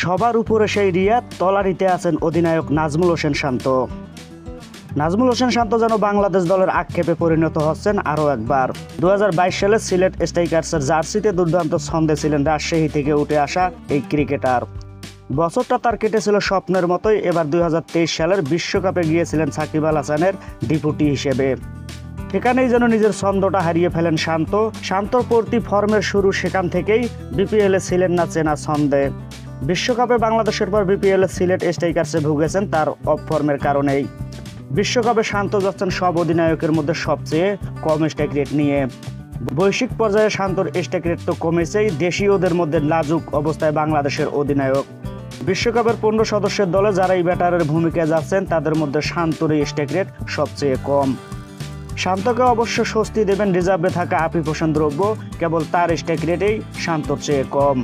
সবার উপরে সেই রিয়াদ, তলারিতে আছেন অধিনায়ক নাজমুল হোসেন শান্ত। নাজমুল হোসেন শান্ত যেন বাংলাদেশ দলের আক্ষেপে পরিণত হচ্ছেন আরও একবার। 2022 সালে সিলেট স্ট্রাইকার্সের জার্সিতে দুর্দান্ত ছন্দে ছিলেন রাজশাহী থেকে উঠে আসা এই ক্রিকেটার। বছরটা তার কেটেছিল স্বপ্নের মতোই। এবার 2023 সালের বিশ্বকাপে গিয়েছিলেন সাকিব আল হাসানের ডিপুটি হিসেবে। সেখানেই যেন নিজের ছন্দটা হারিয়ে ফেলেন শান্তর প্রতি ফর্মের শুরু সেখান থেকেই। বিপিএলে ছিলেন না চেনা ছন্দে। বিশ্বকাপে বাংলাদেশের পর বিপিএলে সিলেট স্ট্রাইকার্সে ভুগেছেন তার অফ ফর্মের কারণেই। বিশ্বকাপে শান্ত যাচ্ছেন সব অধিনায়কের মধ্যে সবচেয়ে কম স্ট্রাইক রেট নিয়ে। বৈশ্বিক পর্যায়ে শান্তর স্ট্রাইক রেট তো কমেছেই, দেশীয়দের মধ্যে লাজুক অবস্থায় বাংলাদেশের অধিনায়ক। বিশ্বকাপের 15 সদস্যের দলে যারা এই ব্যাটারের ভূমিকায় যাচ্ছেন তাদের মধ্যে শান্তর স্ট্রাইক রেট সবচেয়ে কম। শান্তকে অবশ্য স্বস্তি দেবেন রিজার্ভে থাকা আফিফ হোসেন দ্রব্য, কেবল তার স্ট্রাইক রেটেই শান্তর চেয়ে কম।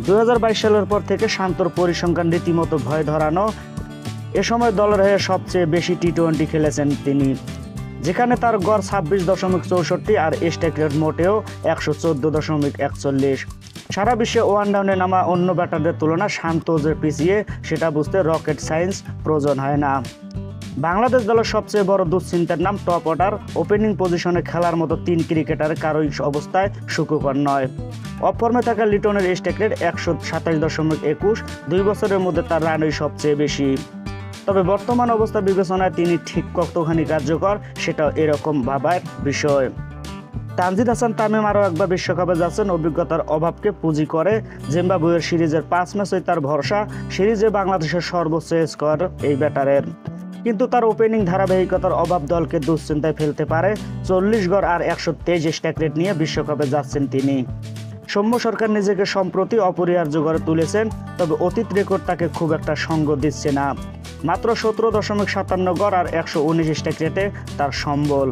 2022 সালের পর থেকে শান্তর পরিসংখ্যান রীতিমতো ভয় ধরানো। এ সময় দলের হয়ে সবচেয়ে বেশি টি-20 খেলেছেন তিনি, যেখানে তার গড় 26.64 আর স্ট্রাইক রেট মোটেও 114.41। সারা বিশ্বে ওয়ান ডাউনে নামা অন্য ব্যাটারদের তুলনা শান্ত যে পিছিয়ে, সেটা বুঝতে রকেট সায়েন্স প্রয়োজন হয় না। বাংলাদেশ দলের সবচেয়ে বড় দুশ্চিন্তার নাম টপ অর্ডার। ওপেনিং পজিশনে খেলার মতো 3 ক্রিকেটার কারোই অবস্থায় সুখকর নয়। অফ ফর্মে থাকা লিটনের স্ট্রাইক রেট 127.21। 2 বছরের মধ্যে তার রানই সবচেয়ে বেশি। তবে বর্তমান অবস্থা বিবেচনায় তিনি ঠিক কতখানি কার্যকর, সেটাও এরকম ভাবার বিষয়। তানজিদ হাসান তামিম আরও একবার বিশ্বকাপে যাচ্ছেন অভিজ্ঞতার অভাবকে পুঁজি করে। জিম্বাবুয়ের সিরিজের 5 ম্যাচই তার ভরসা। সিরিজে বাংলাদেশের সর্বোচ্চ স্কোর এই ব্যাটারের, কিন্তু তার ওপেনিং ধারাবাহিকতার অভাব দলকে দুশ্চিন্তায় ফেলতে পারে। 40 গড় আর 123 স্ট্রাইক রেট নিয়ে বিশ্বকাপে যাচ্ছেন তিনি। সৌম্য সরকার নিজেকে সম্প্রতি অপরিহার্য করে তুলেছেন, তবে অতীত রেকর্ড তাকে খুব একটা সঙ্গ দিচ্ছে না। মাত্র 17.57 গড় আর 119 স্ট্রাইক রেটে তার সম্বল।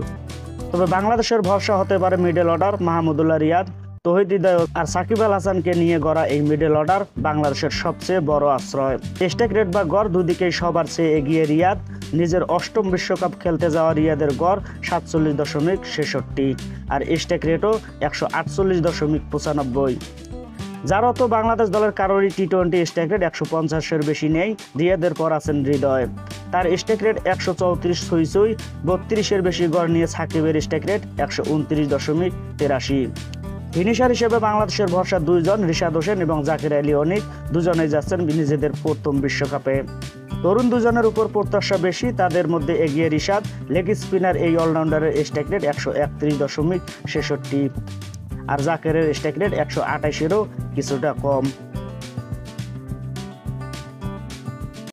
তবে বাংলাদেশের ভরসা হতে পারে মিডল অর্ডার। মাহমুদুল্লাহ রিয়াদ, তৌহিদ হৃদয় আর সাকিব আল হাসানকে নিয়ে গড়া এই মিডল অর্ডার বাংলাদেশের সবচেয়ে বড় আশ্রয়। স্ট্রাইক রেট বা গড় দুদিকেই সবার চেয়ে এগিয়ে রিয়াদ। নিজের 8ম বিশ্বকাপ খেলতে যাওয়া রিয়াদের গড় 47.66 আর স্ট্রাইক রেটও 148.95। যার অর্থ বাংলাদেশ দলের কারোরই টি-20 স্ট্রাইক রেট 150-এর বেশি নেই। রিয়াদের পর আছেন হৃদয়, তার স্ট্রাইক রেট 134 ছুঁই। 32-এর বেশি গড় নিয়ে সাকিবের স্ট্রাইক রেট 129.83। ফিনিশার হিসেবে বাংলাদেশের ভরসা 2 জন, রিশাদ হোসেন এবং জাকির আলী অনিক। দুজনেই যাচ্ছেন নিজেদের প্রথম বিশ্বকাপে। তরুণ দুজনের উপর প্রত্যাশা বেশি, তাদের মধ্যে এগিয়ে রিশাদ। লেগ স্পিনার এই অলরাউন্ডারের স্ট্রাইক রেট 131.66 আর জাকিরের স্ট্রাইক রেট 128-এরও কিছুটা কম।